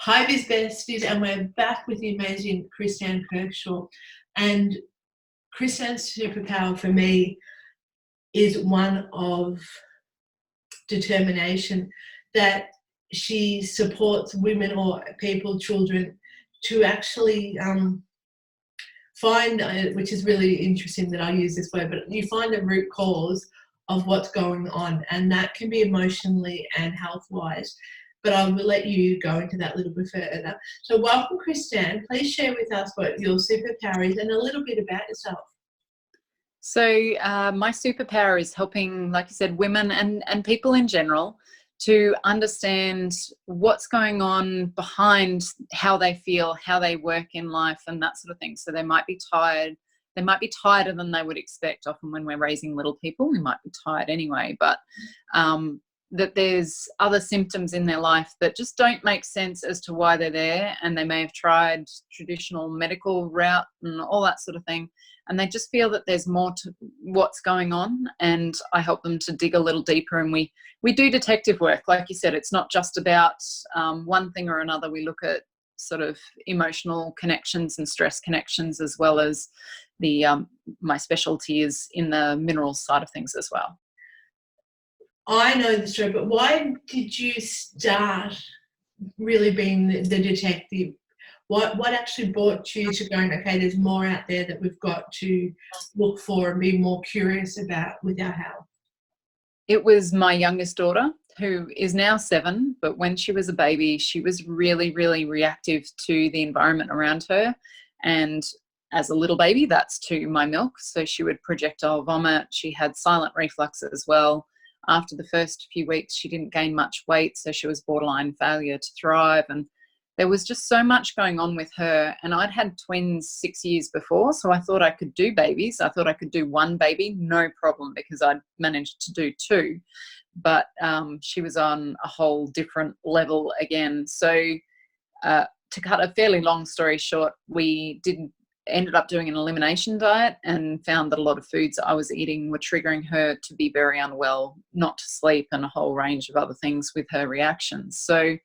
Hi, Biz Besties, and we're back with the amazing Kristan Kershaw. And Kristan's superpower for me is one of determination, that she supports women or people, children, to actually find, which is really interesting that I use this word, but you find a root cause of what's going on, and that can be emotionally and health-wise. But I will let you go into that a little bit further. So welcome, Kristan. Please share with us what your superpower is and a little bit about yourself. So my superpower is helping, like you said, women and people in general to understand what's going on behind how they feel, how they work in life, and that sort of thing. So they might be tired. They might be tighter than they would expect. Often when we're raising little people, we might be tired anyway, but that there's other symptoms in their life that just don't make sense as to why they're there, and they may have tried traditional medical route and all that sort of thing, and they just feel that there's more to what's going on, and I help them to dig a little deeper. And we do detective work. Like you said, it's not just about one thing or another. We look at sort of emotional connections and stress connections, as well as the my specialty is in the minerals side of things as well. I know the story, but why did you start really being the detective? What actually brought you to going, okay, there's more out there that we've got to look for and be more curious about with our health? It was my youngest daughter, who is now 7, but when she was a baby, she was really, really reactive to the environment around her. And as a little baby, that's to my milk. So she would projectile vomit. She had silent reflux as well. After the first few weeks, she didn't gain much weight, so she was borderline failure to thrive. And there was just so much going on with her. And I'd had twins 6 years before, so I thought I could do babies. I thought I could do one baby, no problem, because I'd managed to do 2. But she was on a whole different level again. So to cut a fairly long story short, we ended up doing an elimination diet and found that a lot of foods I was eating were triggering her to be very unwell, not to sleep, and a whole range of other things with her reactions. So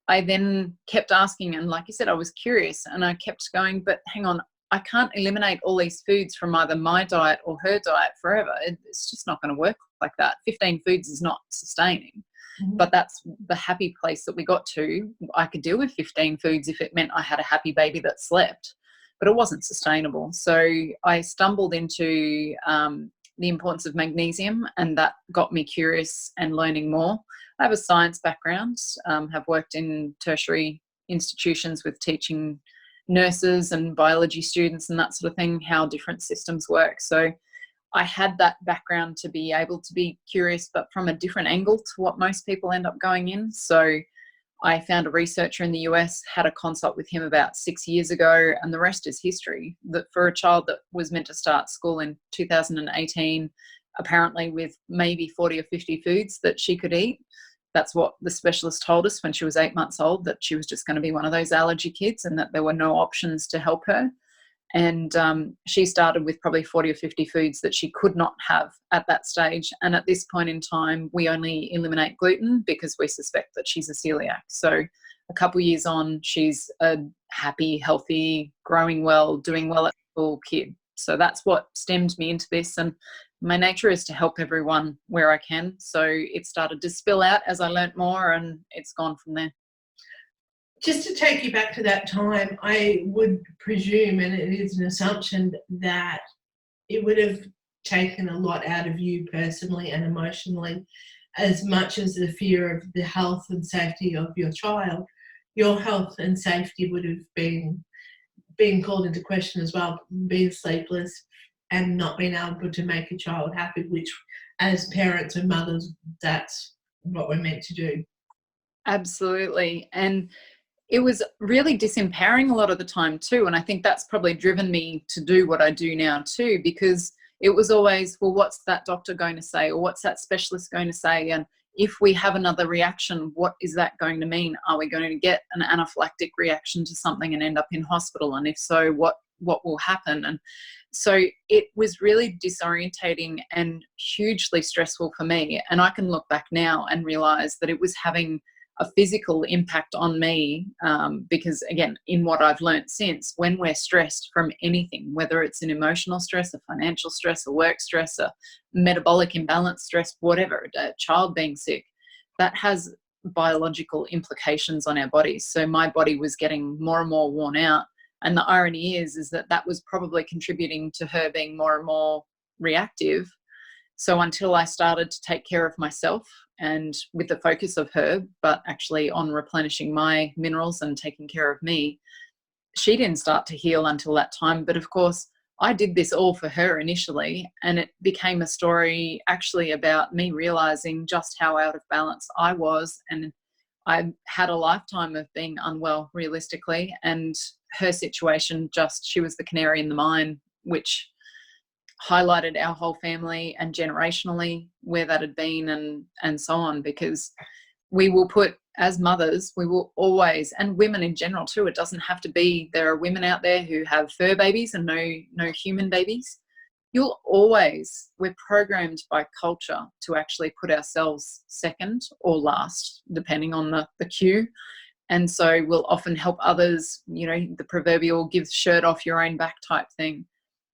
I then kept asking, and like you said, I was curious, and I kept going, but hang on, I can't eliminate all these foods from either my diet or her diet forever. It's just not going to work like that. 15 foods is not sustaining. Mm-hmm. But that's the happy place that we got to. I could deal with 15 foods if it meant I had a happy baby that slept. But it wasn't sustainable. So I stumbled into the importance of magnesium, and that got me curious and learning more. I have a science background, have worked in tertiary institutions with teaching nurses and biology students and that sort of thing, how different systems work. So I had that background to be able to be curious, but from a different angle to what most people end up going in. So I found a researcher in the US, had a consult with him about 6 years ago, and the rest is history. That for a child that was meant to start school in 2018, apparently with maybe 40 or 50 foods that she could eat, that's what the specialist told us when she was 8 months old, that she was just going to be one of those allergy kids and that there were no options to help her. And she started with probably 40 or 50 foods that she could not have at that stage. And at this point in time, we only eliminate gluten because we suspect that she's a celiac. So a couple of years on, she's a happy, healthy, growing well, doing well at school kid. So that's what stemmed me into this. And my nature is to help everyone where I can. So it started to spill out as I learnt more, and it's gone from there. Just to take you back to that time, I would presume, and it is an assumption, that it would have taken a lot out of you personally and emotionally, as much as the fear of the health and safety of your child. Your health and safety would have been called into question as well, being sleepless and not being able to make a child happy, which as parents and mothers, that's what we're meant to do. Absolutely. And it was really disempowering a lot of the time too. And I think that's probably driven me to do what I do now too, because it was always, well, what's that doctor going to say? Or what's that specialist going to say? And if we have another reaction, what is that going to mean? Are we going to get an anaphylactic reaction to something and end up in hospital? And if so, what will happen? And so it was really disorientating and hugely stressful for me. And I can look back now and realize that it was having a physical impact on me, because again, in what I've learned since, when we're stressed from anything, whether it's an emotional stress, a financial stress, a work stress, a metabolic imbalance stress, whatever, a child being sick, that has biological implications on our bodies. So my body was getting more and more worn out. And the irony is that that was probably contributing to her being more and more reactive. So until I started to take care of myself, and with the focus of her, but actually on replenishing my minerals and taking care of me, she didn't start to heal until that time. But of course, I did this all for her initially, and it became a story actually about me realizing just how out of balance I was. And I had a lifetime of being unwell, realistically, and her situation, just, she was the canary in the mine, which highlighted our whole family and generationally where that had been, and so on, because we will put, as mothers, we will always, and women in general too, it doesn't have to be, there are women out there who have fur babies and no human babies. You'll always, we're programmed by culture to actually put ourselves second or last, depending on the cue. And so we'll often help others, the proverbial give shirt off your own back type thing.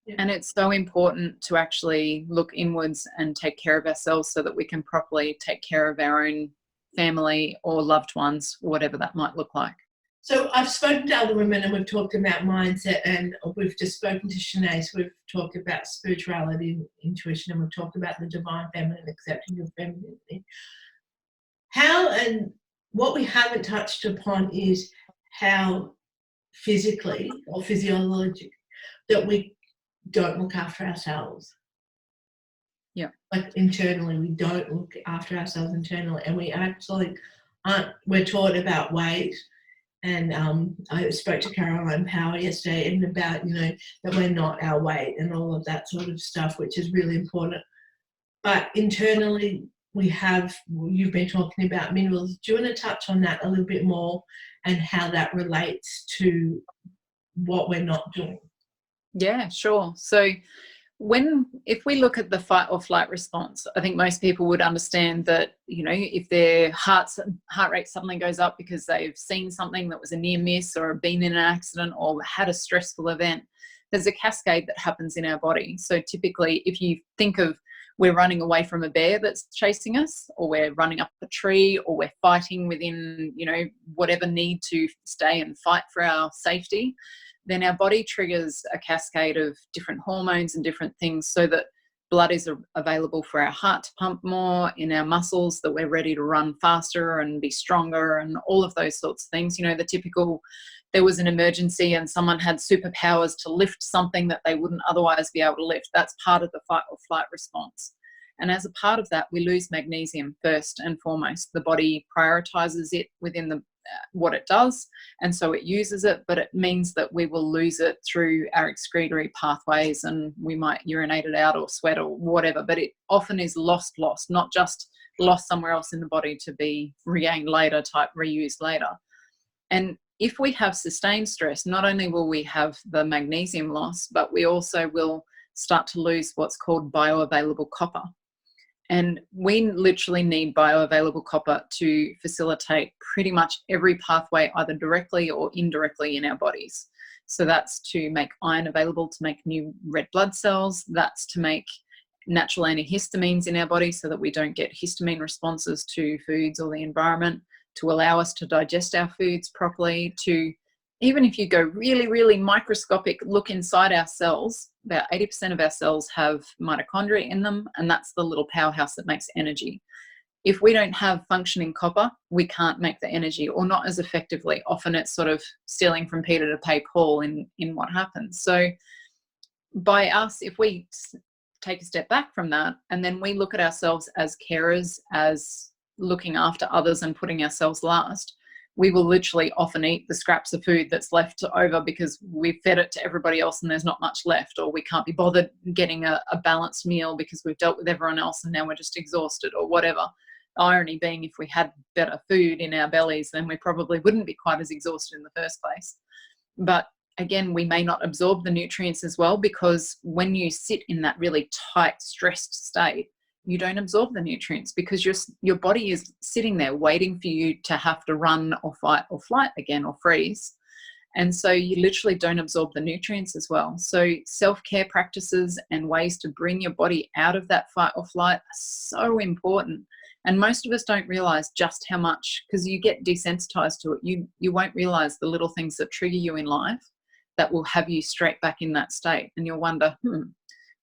Yeah. And it's so important to actually look inwards and take care of ourselves so that we can properly take care of our own family or loved ones, whatever that might look like. So I've spoken to other women and we've talked about mindset, and we've just spoken to Sinead, so we've talked about spirituality and intuition, and we've talked about the divine feminine, accepting your femininity. How, and what we haven't touched upon is how physically or physiologically that we don't look after ourselves. Yeah. Like internally, we don't look after ourselves internally, and we actually aren't, we're taught about weight. And I spoke to Caroline Power yesterday and about, that we're not our weight and all of that sort of stuff, which is really important. But internally, you've been talking about minerals. Do you want to touch on that a little bit more and how that relates to what we're not doing? Yeah, sure. So if we look at the fight or flight response, I think most people would understand that, if their heart rate suddenly goes up because they've seen something that was a near miss or been in an accident or had a stressful event, there's a cascade that happens in our body. So typically, if you think of, we're running away from a bear that's chasing us, or we're running up a tree, or we're fighting within, whatever need to stay and fight for our safety, then our body triggers a cascade of different hormones and different things so that blood is available for our heart to pump more, in our muscles that we're ready to run faster and be stronger, and all of those sorts of things. The typical, there was an emergency and someone had superpowers to lift something that they wouldn't otherwise be able to lift. That's part of the fight or flight response. And as a part of that, we lose magnesium first and foremost. The body prioritizes it within what it does, and so it uses it, but it means that we will lose it through our excretory pathways, and we might urinate it out or sweat or whatever, but it often is lost, not just lost somewhere else in the body to be regained later, reused later. And if we have sustained stress, not only will we have the magnesium loss, but we also will start to lose what's called bioavailable copper. And we literally need bioavailable copper to facilitate pretty much every pathway, either directly or indirectly in our bodies. So that's to make iron available to make new red blood cells. That's to make natural antihistamines in our body so that we don't get histamine responses to foods or the environment, to allow us to digest our foods properly, to, even if you go really, really microscopic look inside our cells, about 80% of our cells have mitochondria in them, and that's the little powerhouse that makes energy. If we don't have functioning copper, we can't make the energy, or not as effectively. Often it's sort of stealing from Peter to pay Paul in what happens. So by us, if we take a step back from that, and then we look at ourselves as carers, as looking after others and putting ourselves last, we will literally often eat the scraps of food that's left over because we've fed it to everybody else and there's not much left, or we can't be bothered getting a balanced meal because we've dealt with everyone else and now we're just exhausted, or whatever. The irony being, if we had better food in our bellies, then we probably wouldn't be quite as exhausted in the first place. But again, we may not absorb the nutrients as well, because when you sit in that really tight, stressed state, you don't absorb the nutrients because your body is sitting there waiting for you to have to run or fight or flight again or freeze. And so you literally don't absorb the nutrients as well. So self-care practices and ways to bring your body out of that fight or flight are so important. And most of us don't realize just how much, because you get desensitized to it. You won't realize the little things that trigger you in life that will have you straight back in that state. And you'll wonder,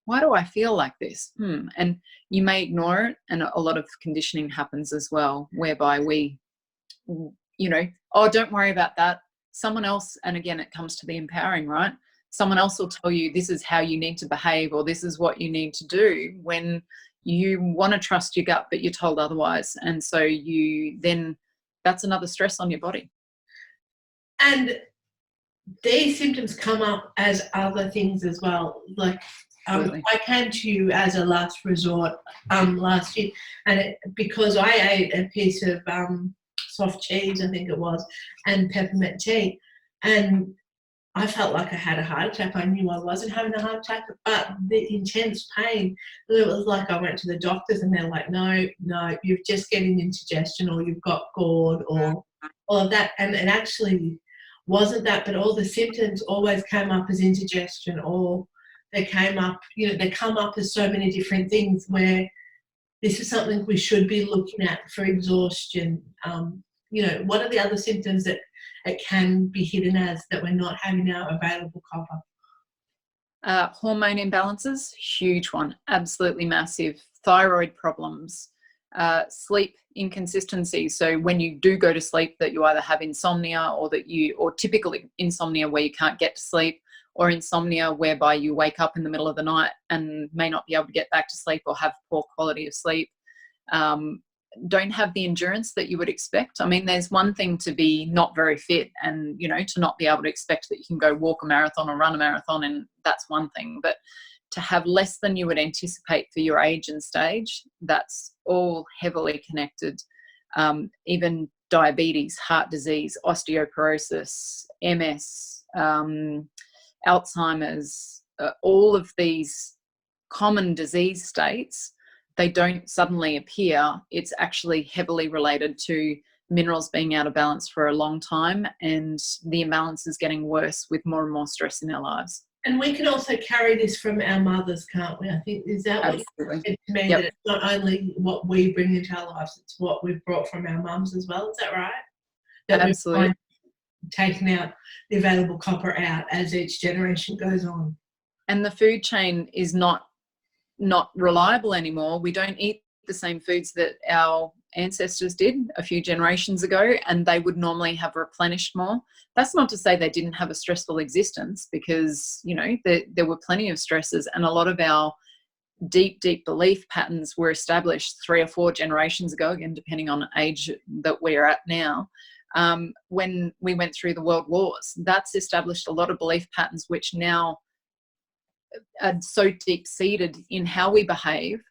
why do I feel like this? And you may ignore it. And a lot of conditioning happens as well, whereby we, oh, don't worry about that. Someone else, and again, it comes to the empowering, right? Someone else will tell you this is how you need to behave or this is what you need to do when you want to trust your gut, but you're told otherwise. And so that's another stress on your body. And these symptoms come up as other things as well. Like I came to you as a last resort last year, and because I ate a piece of soft cheese, I think it was, and peppermint tea, and I felt like I had a heart attack. I knew I wasn't having a heart attack, but the intense pain, it was like I went to the doctors and they're like, no, you're just getting indigestion or you've got GORD or all of that. And it actually wasn't that, but all the symptoms always came up as indigestion, or they came up, they come up as so many different things, where this is something we should be looking at for exhaustion. What are the other symptoms that it can be hidden as that we're not having our available copper? Hormone imbalances, huge one, absolutely massive. Thyroid problems, sleep inconsistency. So when you do go to sleep, that you either have insomnia or typically insomnia where you can't get to sleep, or insomnia whereby you wake up in the middle of the night and may not be able to get back to sleep or have poor quality of sleep. Don't have the endurance that you would expect. I mean, there's one thing to be not very fit and, to not be able to expect that you can go walk a marathon or run a marathon, and that's one thing. But to have less than you would anticipate for your age and stage, that's all heavily connected. Even diabetes, heart disease, osteoporosis, MS, Alzheimer's, all of these common disease states, they don't suddenly appear. It's actually heavily related to minerals being out of balance for a long time, and the imbalance is getting worse with more and more stress in our lives. And we can also carry this from our mothers, can't we? I think, is that what you said to me? Yep. That it's not only what we bring into our lives, it's what we've brought from our mums as well. Is that right? That absolutely. We've taken out the available copper out as each generation goes on. And the food chain is not reliable anymore. We don't eat the same foods that our ancestors did a few generations ago, and they would normally have replenished more. That's not to say they didn't have a stressful existence, because there were plenty of stresses, and a lot of our deep belief patterns were established 3 or 4 generations ago, again depending on age that we're at now. When we went through the world wars, that's established a lot of belief patterns which now are so deep-seated in how we behave,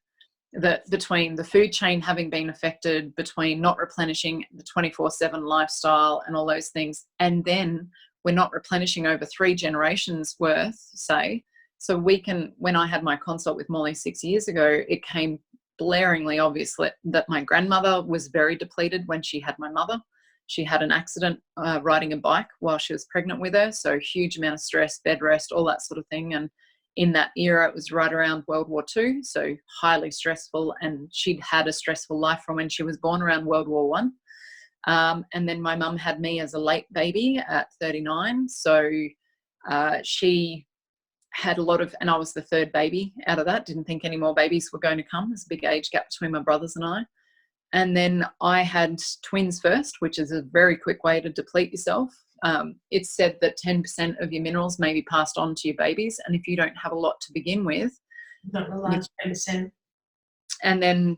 that between the food chain having been affected, between not replenishing, the 24/7 lifestyle and all those things, and then we're not replenishing over 3 generations worth, say. So when I had my consult with Molly 6 years ago, it came blaringly obvious that my grandmother was very depleted when she had my mother. She had an accident riding a bike while she was pregnant with her, so huge amount of stress, bed rest, all that sort of thing. And in that era, it was right around World War II, so highly stressful, and she'd had a stressful life from when she was born around World War I. And then my mum had me as a late baby at 39, so she had a lot of, and I was the 3rd baby out of that, didn't think any more babies were going to come. There's a big age gap between my brothers and I. And then I had twins first, which is a very quick way to deplete yourself. It's said that 10% of your minerals may be passed on to your babies, and if you don't have a lot to begin with, not the last 10%. And then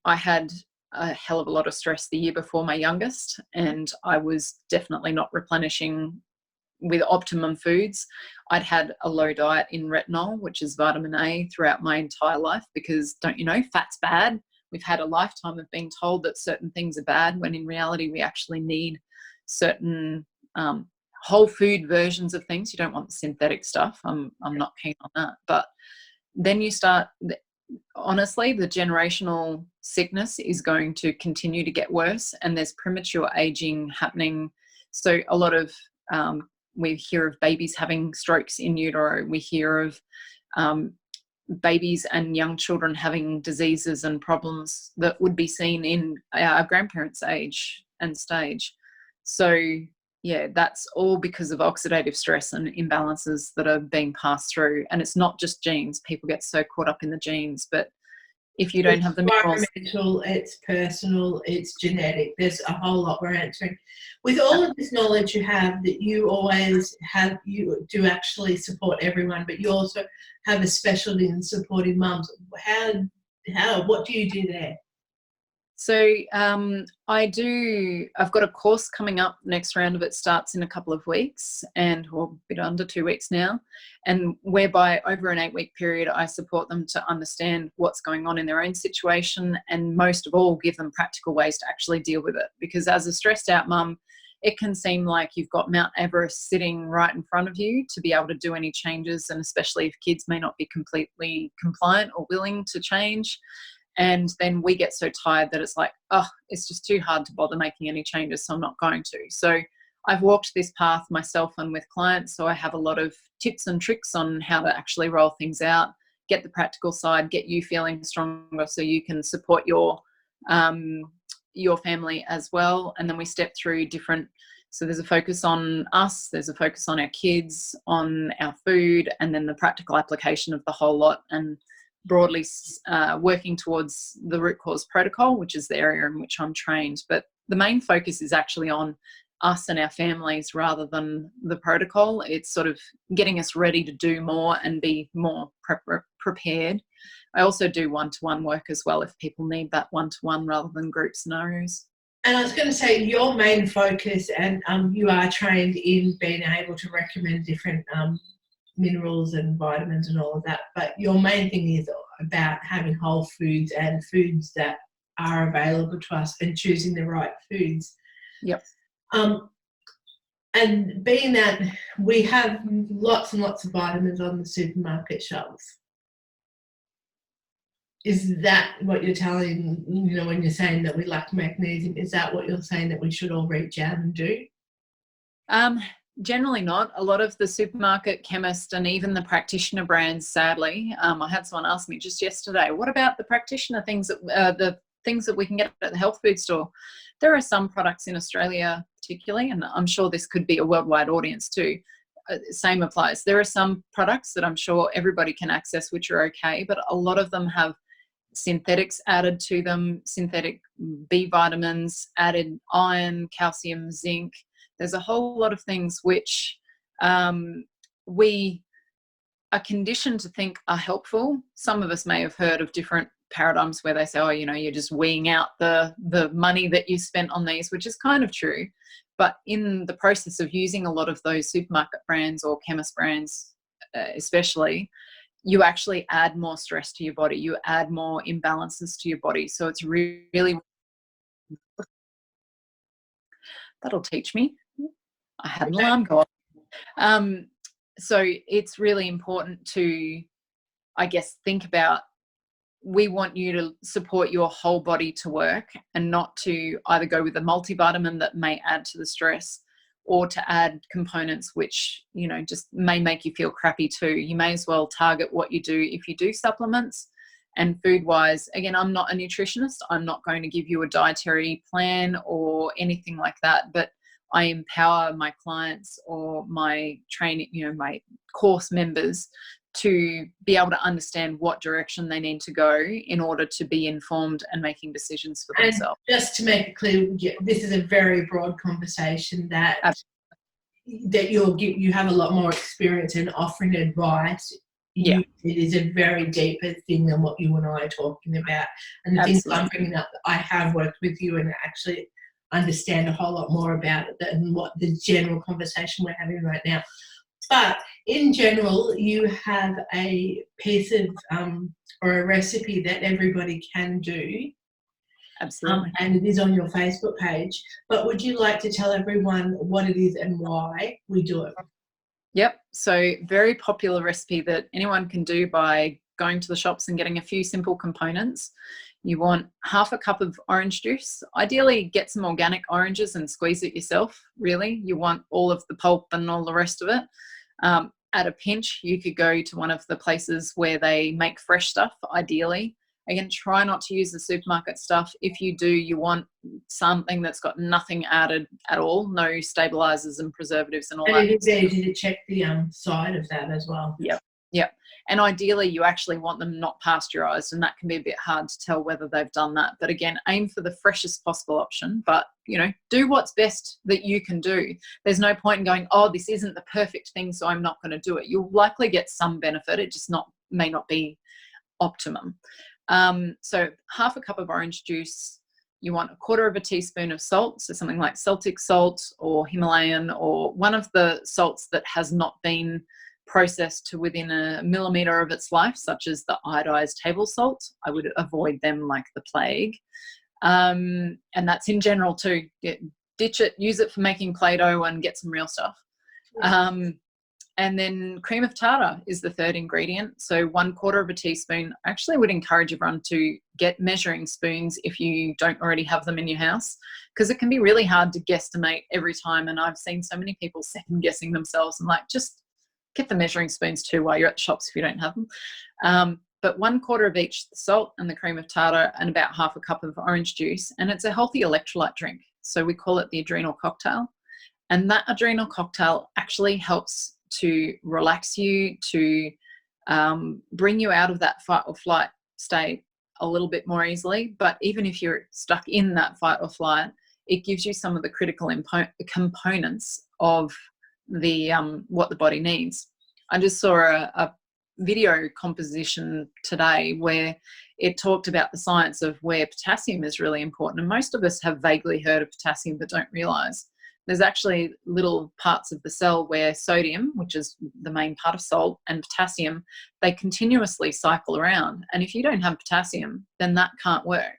I had a hell of a lot of stress the year before my youngest, and I was definitely not replenishing with optimum foods. I'd had a low diet in retinol, which is vitamin A, throughout my entire life, because don't you know, fat's bad. We've had a lifetime of being told that certain things are bad, when in reality we actually need certain whole food versions of things. You don't want the synthetic stuff. I'm not keen on that. But then you start, honestly, the generational sickness is going to continue to get worse, and there's premature aging happening. So a lot of, we hear of babies having strokes in utero. We hear of babies and young children having diseases and problems that would be seen in our grandparents' age and stage. So yeah, that's all because of oxidative stress and imbalances that are being passed through. And it's not just genes. People get so caught up in the genes, but if you don't have the minerals, environmental, it's personal, it's genetic. There's a whole lot we're answering. With all of this knowledge you have, that you always have, you do actually support everyone, but you also have a specialty in supporting mums. What do you do there? So I've got a course coming up. Next round of it starts in a couple of weeks, and a bit under 2 weeks now, and whereby over an 8-week period I support them to understand what's going on in their own situation, and most of all give them practical ways to actually deal with it. Because as a stressed out mum, it can seem like you've got Mount Everest sitting right in front of you to be able to do any changes, and especially if kids may not be completely compliant or willing to change. And then we get so tired that it's like, oh, it's just too hard to bother making any changes, so I'm not going to. So I've walked this path myself and with clients, so I have a lot of tips and tricks on how to actually roll things out, get the practical side, get you feeling stronger so you can support your family as well. And then we step through different, so there's a focus on us, there's a focus on our kids, on our food, and then the practical application of the whole lot, and broadly working towards the root cause protocol, which is the area in which I'm trained. But the main focus is actually on us and our families rather than the protocol. It's sort of getting us ready to do more and be more prepared. I also do one-to-one work as well if people need that one-to-one rather than group scenarios. And I was going to say, your main focus, and you are trained in being able to recommend different minerals and vitamins and all of that, but your main thing is about having whole foods and foods that are available to us and choosing the right foods. Yep. And being that we have lots and lots of vitamins on the supermarket shelves, is that what you're telling, when you're saying that we lack magnesium, is that what you're saying that we should all reach out and do? Generally not. A lot of the supermarket chemist and even the practitioner brands, sadly, I had someone ask me just yesterday, what about the practitioner things that we can get at the health food store? There are some products in Australia particularly, and I'm sure this could be a worldwide audience too. Same applies. There are some products that I'm sure everybody can access which are okay, but a lot of them have synthetics added to them, synthetic B vitamins, added iron, calcium, zinc. There's a whole lot of things which we are conditioned to think are helpful. Some of us may have heard of different paradigms where they say, oh, you're just weeing out the money that you spent on these, which is kind of true. But in the process of using a lot of those supermarket brands or chemist brands especially, you actually add more stress to your body. You add more imbalances to your body. So it's really, that'll teach me. I had an alarm go off. So it's really important to, I guess, think about, we want you to support your whole body to work and not to either go with a multivitamin that may add to the stress or to add components which, just may make you feel crappy too. You may as well target what you do if you do supplements. And food-wise, again, I'm not a nutritionist. I'm not going to give you a dietary plan or anything like that, but I empower my clients or my training, my course members to be able to understand what direction they need to go in order to be informed and making decisions for themselves. And just to make it clear, this is a very broad conversation that you have a lot more experience in offering advice. Yeah. It is a very deeper thing than what you and I are talking about. And the things I'm bringing up, I have worked with you and actually understand a whole lot more about it than what the general conversation we're having right now. But in general, you have a piece of or a recipe that everybody can do. Absolutely. And it is on your Facebook page. But would you like to tell everyone what it is and why we do it? Yep. So very popular recipe that anyone can do by going to the shops and getting a few simple components. You want half a cup of orange juice. Ideally, get some organic oranges and squeeze it yourself, really. You want all of the pulp and all the rest of it. At a pinch, you could go to one of the places where they make fresh stuff, ideally. Again, try not to use the supermarket stuff. If you do, you want something that's got nothing added at all, no stabilizers and preservatives and all that. And it is easy to check the side of that as well. Yep. And ideally, you actually want them not pasteurized, and that can be a bit hard to tell whether they've done that. But again, aim for the freshest possible option, but, do what's best that you can do. There's no point in going, oh, this isn't the perfect thing, so I'm not going to do it. You'll likely get some benefit. It just may not be optimum. So half a cup of orange juice. You want a quarter of a teaspoon of salt, so something like Celtic salt or Himalayan, or one of the salts that has not been processed to within a millimeter of its life, such as the iodized table salt. I would avoid them like the plague. And that's in general too. Ditch it, use it for making Play-Doh and get some real stuff. And then cream of tartar is the third ingredient. So 1/4 of a teaspoon. I actually would encourage everyone to get measuring spoons if you don't already have them in your house, because it can be really hard to guesstimate every time. And I've seen so many people second guessing themselves, and just get the measuring spoons too while you're at the shops if you don't have them. But 1/4 of each, the salt and the cream of tartar, and about half a cup of orange juice. And it's a healthy electrolyte drink. So we call it the adrenal cocktail. And that adrenal cocktail actually helps to relax you, to bring you out of that fight or flight state a little bit more easily. But even if you're stuck in that fight or flight, it gives you some of the critical components of the what the body needs. I just saw a video composition today where it talked about the science of where potassium is really important. And most of us have vaguely heard of potassium but don't realize there's actually little parts of the cell where sodium, which is the main part of salt, and potassium, they continuously cycle around. And if you don't have potassium, then that can't work.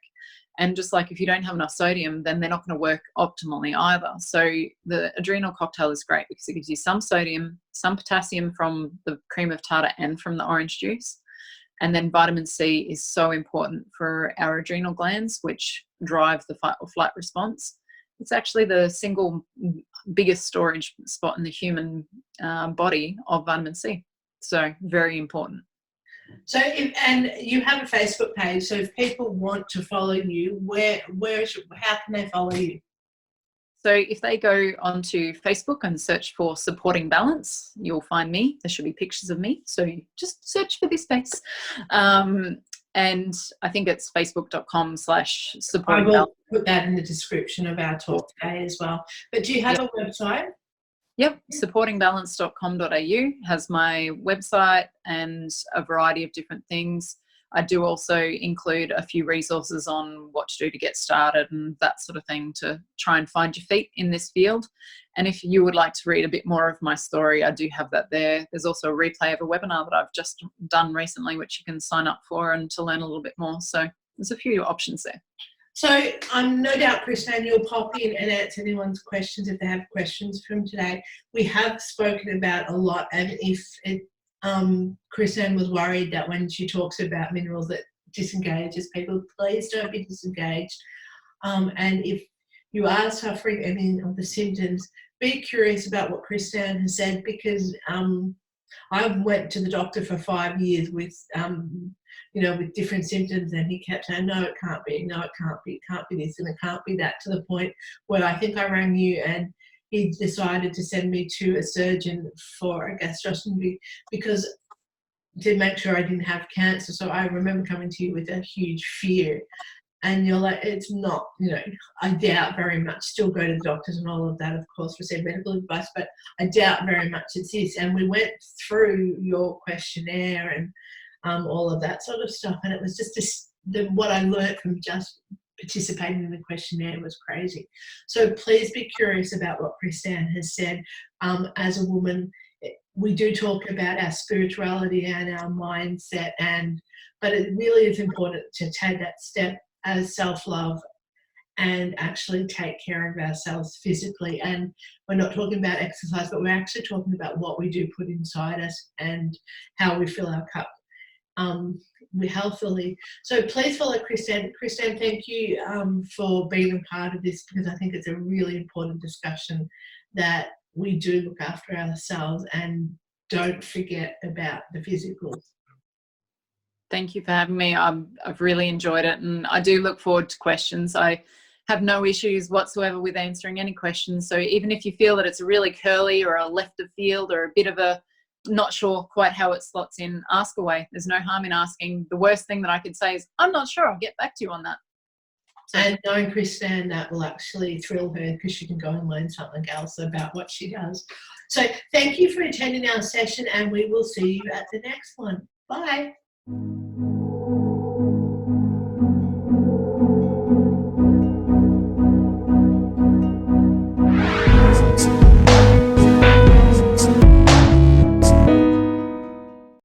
And just like if you don't have enough sodium, then they're not going to work optimally either. So the adrenal cocktail is great because it gives you some sodium, some potassium from the cream of tartar and from the orange juice. And then vitamin C is so important for our adrenal glands, which drive the fight or flight response. It's actually the single biggest storage spot in the human body of vitamin C. So very important. So, and you have a Facebook page. So, if people want to follow you, how can they follow you? So, if they go onto Facebook and search for Supporting Balance, you'll find me. There should be pictures of me. So, just search for this space. And I think it's facebook.com/supporting balance. I will put that in the description of our talk today as well. But do you have a website? Yep, supportingbalance.com.au has my website and a variety of different things. I do also include a few resources on what to do to get started and that sort of thing to try and find your feet in this field. And if you would like to read a bit more of my story, I do have that there. There's also a replay of a webinar that I've just done recently, which you can sign up for and to learn a little bit more. So there's a few options there. So no doubt, Kristan, you'll pop in and answer anyone's questions if they have questions from today. We have spoken about a lot, and if Kristan was worried that when she talks about minerals that disengages people, please don't be disengaged. And if you are suffering any of the symptoms, be curious about what Kristan has said, because I went to the doctor for 5 years with with different symptoms, and he kept saying, no, it can't be, no, it can't be, it can't be this, and it can't be that, to the point where I think I rang you and he decided to send me to a surgeon for a gastroscopy because to make sure I didn't have cancer. So I remember coming to you with a huge fear, and you're like, it's not, I doubt very much, still go to the doctors and all of that, of course, receive medical advice, but I doubt very much it's this. And we went through your questionnaire and all of that sort of stuff, and it was just what I learned from just participating in the questionnaire was crazy. So please be curious about what Kristan has said. As a woman, we do talk about our spirituality and our mindset, but it really is important to take that step as self-love and actually take care of ourselves physically. And we're not talking about exercise, but we're actually talking about what we do put inside us and how we fill our cup. healthily. So please follow Kristan. Kristan, thank you for being a part of this, because I think it's a really important discussion that we do look after ourselves and don't forget about the physicals. Thank you for having me. I've really enjoyed it, and I do look forward to questions. I have no issues whatsoever with answering any questions. So even if you feel that it's really curly or a left of field or a bit of a not sure quite how it slots in, ask away. There's no harm in asking. The worst thing that I could say is, I'm not sure, I'll get back to you on that. So, and knowing Kristan, that will actually thrill her, because she can go and learn something else about what she does. So thank you for attending our session, and we will see you at the next one. Bye.